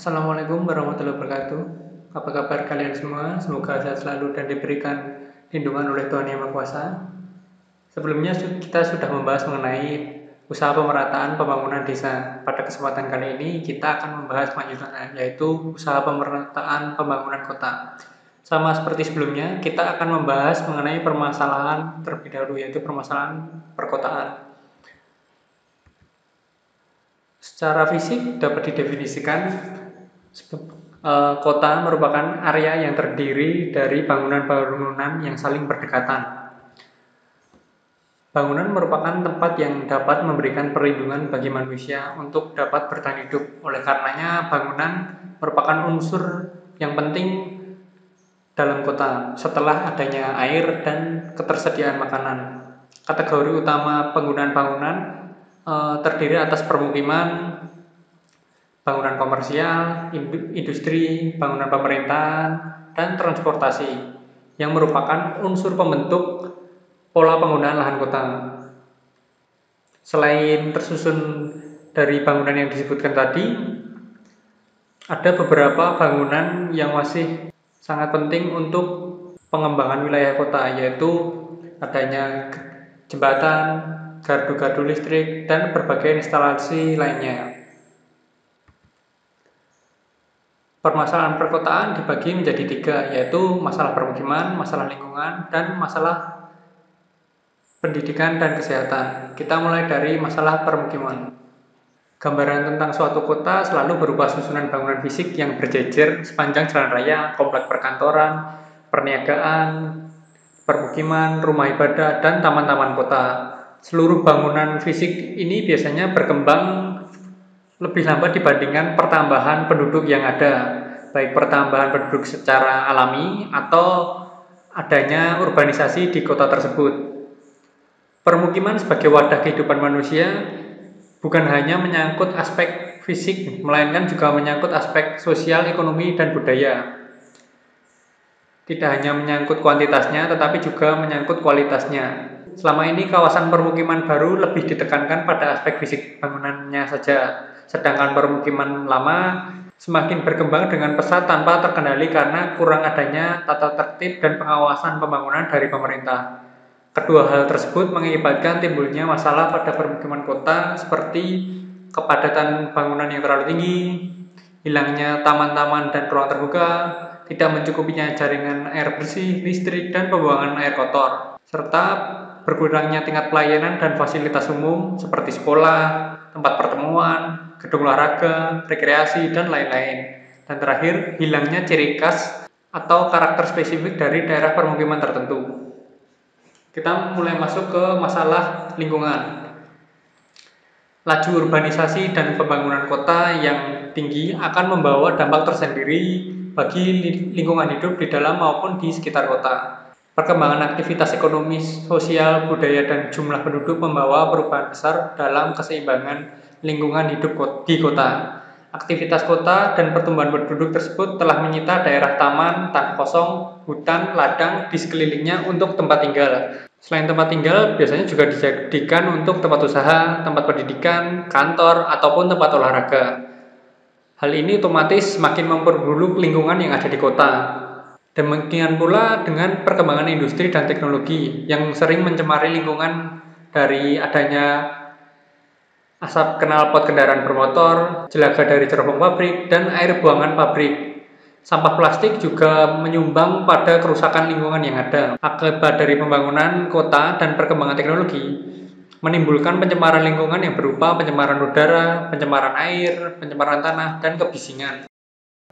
Assalamualaikum warahmatullahi wabarakatuh. Apa kabar kalian semua? Semoga sehat selalu dan diberikan lindungan oleh Tuhan Yang Maha Kuasa. Sebelumnya kita sudah membahas mengenai usaha pemerataan pembangunan desa. Pada kesempatan kali ini kita akan membahas lanjutannya, yaitu usaha pemerataan pembangunan kota. Sama seperti sebelumnya, kita akan membahas mengenai permasalahan terlebih dahulu, yaitu permasalahan perkotaan. Secara fisik dapat didefinisikan kota merupakan area yang terdiri dari bangunan-bangunan yang saling berdekatan. Bangunan merupakan tempat yang dapat memberikan perlindungan bagi manusia untuk dapat bertahan hidup. Oleh karenanya, bangunan merupakan unsur yang penting dalam kota setelah adanya air dan ketersediaan makanan. Kategori utama penggunaan bangunan terdiri atas permukiman, bangunan komersial, industri, bangunan pemerintahan, dan transportasi yang merupakan unsur pembentuk pola penggunaan lahan kota. Selain tersusun dari bangunan yang disebutkan tadi, ada beberapa bangunan yang masih sangat penting untuk pengembangan wilayah kota, yaitu adanya jembatan, gardu-gardu listrik, dan berbagai instalasi lainnya. Permasalahan perkotaan dibagi menjadi tiga, yaitu masalah permukiman, masalah lingkungan, dan masalah pendidikan dan kesehatan. Kita mulai dari masalah permukiman. Gambaran tentang suatu kota selalu berupa susunan bangunan fisik yang berjejer sepanjang jalan raya, komplek perkantoran, perniagaan, permukiman, rumah ibadah, dan taman-taman kota. Seluruh bangunan fisik ini biasanya berkembang lebih lambat dibandingkan pertambahan penduduk yang ada, baik pertambahan penduduk secara alami atau adanya urbanisasi di kota tersebut. Permukiman sebagai wadah kehidupan manusia bukan hanya menyangkut aspek fisik, melainkan juga menyangkut aspek sosial, ekonomi, dan budaya. Tidak hanya menyangkut kuantitasnya, tetapi juga menyangkut kualitasnya. Selama ini kawasan permukiman baru lebih ditekankan pada aspek fisik bangunannya saja, sedangkan permukiman lama semakin berkembang dengan pesat tanpa terkendali karena kurang adanya tata tertib dan pengawasan pembangunan dari pemerintah. Kedua hal tersebut mengakibatkan timbulnya masalah pada permukiman kota seperti kepadatan bangunan yang terlalu tinggi, hilangnya taman-taman dan ruang terbuka, tidak mencukupinya jaringan air bersih, listrik, dan pembuangan air kotor, serta berkurangnya tingkat pelayanan dan fasilitas umum seperti sekolah, tempat pertemuan, gedung olahraga, rekreasi, dan lain-lain. Dan terakhir, hilangnya ciri khas atau karakter spesifik dari daerah permukiman tertentu. Kita mulai masuk ke masalah lingkungan. Laju urbanisasi dan pembangunan kota yang tinggi akan membawa dampak tersendiri bagi lingkungan hidup di dalam maupun di sekitar kota. Perkembangan aktivitas ekonomi, sosial, budaya, dan jumlah penduduk membawa perubahan besar dalam keseimbangan lingkungan hidup di kota. Aktivitas kota dan pertumbuhan penduduk tersebut telah menyita daerah taman, tanah kosong, hutan, ladang di sekelilingnya untuk tempat tinggal. Selain tempat tinggal, biasanya juga dijadikan untuk tempat usaha, tempat pendidikan, kantor, ataupun tempat olahraga. Hal ini otomatis semakin memperburuk lingkungan yang ada di kota. Demikian pula dengan perkembangan industri dan teknologi yang sering mencemari lingkungan dari adanya asap knalpot kendaraan bermotor, jelaga dari cerobong pabrik, dan air buangan pabrik. Sampah plastik juga menyumbang pada kerusakan lingkungan yang ada. Akibat dari pembangunan kota dan perkembangan teknologi, menimbulkan pencemaran lingkungan yang berupa pencemaran udara, pencemaran air, pencemaran tanah, dan kebisingan.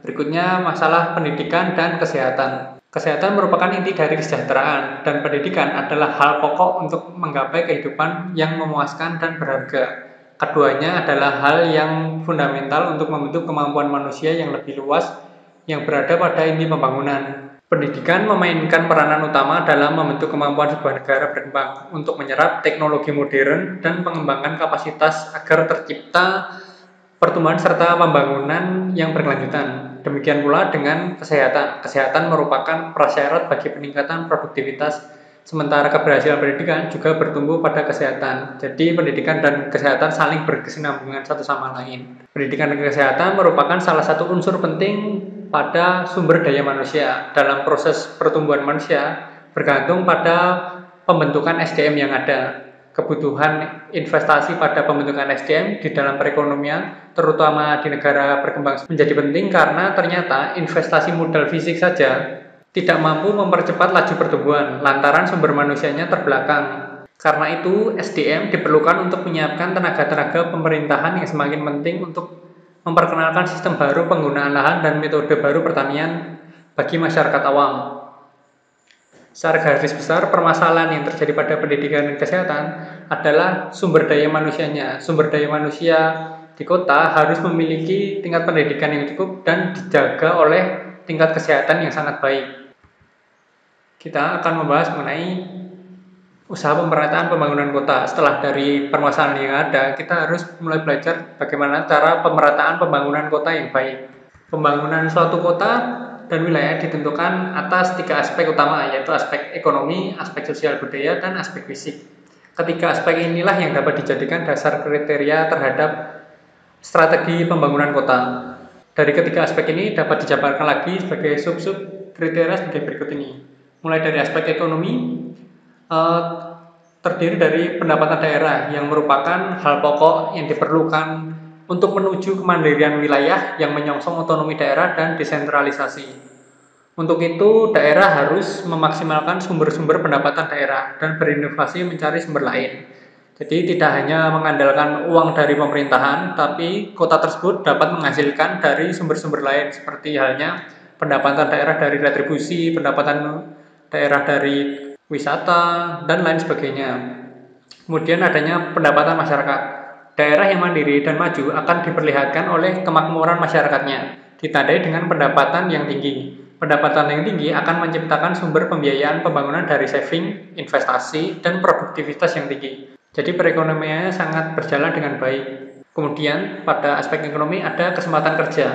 Berikutnya, masalah pendidikan dan kesehatan. Kesehatan merupakan inti dari kesejahteraan, dan pendidikan adalah hal pokok untuk menggapai kehidupan yang memuaskan dan berharga. Keduanya adalah hal yang fundamental untuk membentuk kemampuan manusia yang lebih luas yang berada pada inti pembangunan. Pendidikan memainkan peranan utama dalam membentuk kemampuan sebuah negara berkembang untuk menyerap teknologi modern dan pengembangan kapasitas agar tercipta pertumbuhan serta pembangunan yang berkelanjutan. Demikian pula dengan kesehatan. Kesehatan merupakan prasyarat bagi peningkatan produktivitas Sementara keberhasilan pendidikan juga bertumbuh pada kesehatan. Jadi pendidikan dan kesehatan saling berkesinambungan satu sama lain. Pendidikan dan kesehatan merupakan salah satu unsur penting pada sumber daya manusia. Dalam proses pertumbuhan manusia bergantung pada pembentukan SDM yang ada. Kebutuhan investasi pada pembentukan SDM di dalam perekonomian, terutama di negara berkembang, menjadi penting karena ternyata investasi modal fisik saja tidak mampu mempercepat laju pertumbuhan lantaran sumber manusianya terbelakang. Karena itu, SDM diperlukan untuk menyiapkan tenaga-tenaga pemerintahan yang semakin penting untuk memperkenalkan sistem baru penggunaan lahan dan metode baru pertanian bagi masyarakat awam. Secara garis besar, permasalahan yang terjadi pada pendidikan dan kesehatan adalah sumber daya manusianya. Sumber daya manusia di kota harus memiliki tingkat pendidikan yang cukup dan dijaga oleh tingkat kesehatan yang sangat baik. Kita akan membahas mengenai usaha pemerataan pembangunan kota. Setelah dari permasalahan yang ada, kita harus mulai belajar bagaimana cara pemerataan pembangunan kota yang baik. Pembangunan suatu kota dan wilayah ditentukan atas 3 aspek utama, yaitu aspek ekonomi, aspek sosial budaya, dan aspek fisik. Ketiga aspek inilah yang dapat dijadikan dasar kriteria terhadap strategi pembangunan kota. Dari ketiga aspek ini dapat dijabarkan lagi sebagai sub-sub kriteria sebagai berikut ini. Mulai dari aspek ekonomi, terdiri dari pendapatan daerah yang merupakan hal pokok yang diperlukan untuk menuju kemandirian wilayah yang menyongsong otonomi daerah dan desentralisasi. Untuk itu, daerah harus memaksimalkan sumber-sumber pendapatan daerah dan berinovasi mencari sumber lain. Jadi tidak hanya mengandalkan uang dari pemerintahan, tapi kota tersebut dapat menghasilkan dari sumber-sumber lain seperti halnya pendapatan daerah dari retribusi, pendapatan daerah dari wisata, dan lain sebagainya. Kemudian adanya pendapatan masyarakat. Daerah yang mandiri dan maju akan diperlihatkan oleh kemakmuran masyarakatnya, ditandai dengan pendapatan yang tinggi. Pendapatan yang tinggi akan menciptakan sumber pembiayaan pembangunan dari saving, investasi, dan produktivitas yang tinggi. Jadi perekonomiannya sangat berjalan dengan baik. Kemudian pada aspek ekonomi ada kesempatan kerja.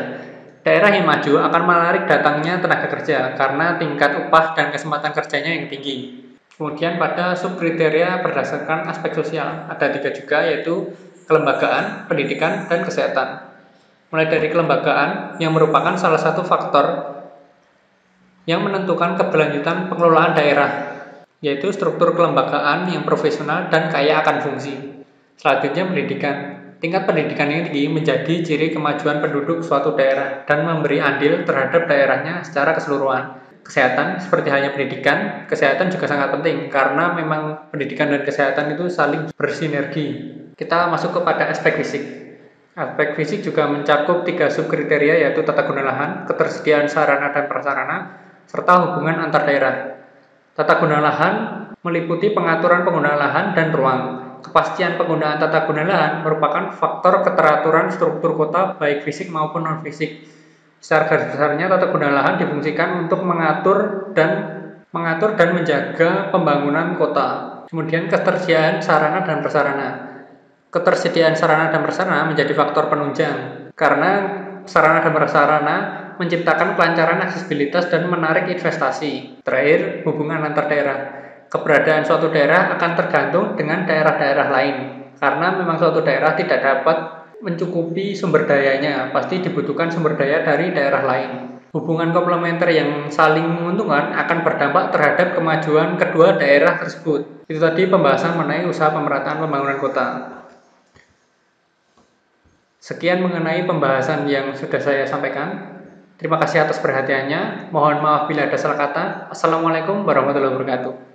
Daerah yang maju akan menarik datangnya tenaga kerja karena tingkat upah dan kesempatan kerjanya yang tinggi. Kemudian pada subkriteria berdasarkan aspek sosial, ada 3 juga, yaitu kelembagaan, pendidikan, dan kesehatan. Mulai dari kelembagaan yang merupakan salah satu faktor yang menentukan keberlanjutan pengelolaan daerah, yaitu struktur kelembagaan yang profesional dan kaya akan fungsi. Selanjutnya pendidikan. Tingkat pendidikan yang tinggi menjadi ciri kemajuan penduduk suatu daerah dan memberi andil terhadap daerahnya secara keseluruhan. Kesehatan, seperti halnya pendidikan, kesehatan juga sangat penting karena memang pendidikan dan kesehatan itu saling bersinergi. Kita masuk kepada aspek fisik. Aspek fisik juga mencakup 3 subkriteria, yaitu tata guna lahan, ketersediaan sarana dan prasarana, serta hubungan antar daerah. Tata guna lahan meliputi pengaturan penggunaan lahan dan ruang. Kepastian penggunaan tata guna lahan merupakan faktor keteraturan struktur kota baik fisik maupun non-fisik. Secara garis besarnya, tata guna lahan difungsikan untuk mengatur dan menjaga pembangunan kota. Kemudian ketersediaan sarana dan prasarana. Ketersediaan sarana dan prasarana menjadi faktor penunjang karena sarana dan prasarana menciptakan kelancaran aksesibilitas dan menarik investasi. Terakhir, hubungan antar daerah. Keberadaan suatu daerah akan tergantung dengan daerah-daerah lain karena memang suatu daerah tidak dapat mencukupi sumber dayanya, pasti dibutuhkan sumber daya dari daerah lain. Hubungan komplementer yang saling menguntungkan akan berdampak terhadap kemajuan kedua daerah tersebut. Itu tadi pembahasan mengenai usaha pemerataan pembangunan kota. Sekian mengenai pembahasan yang sudah saya sampaikan. Terima kasih atas perhatiannya. Mohon maaf bila ada salah kata. Assalamualaikum warahmatullahi wabarakatuh.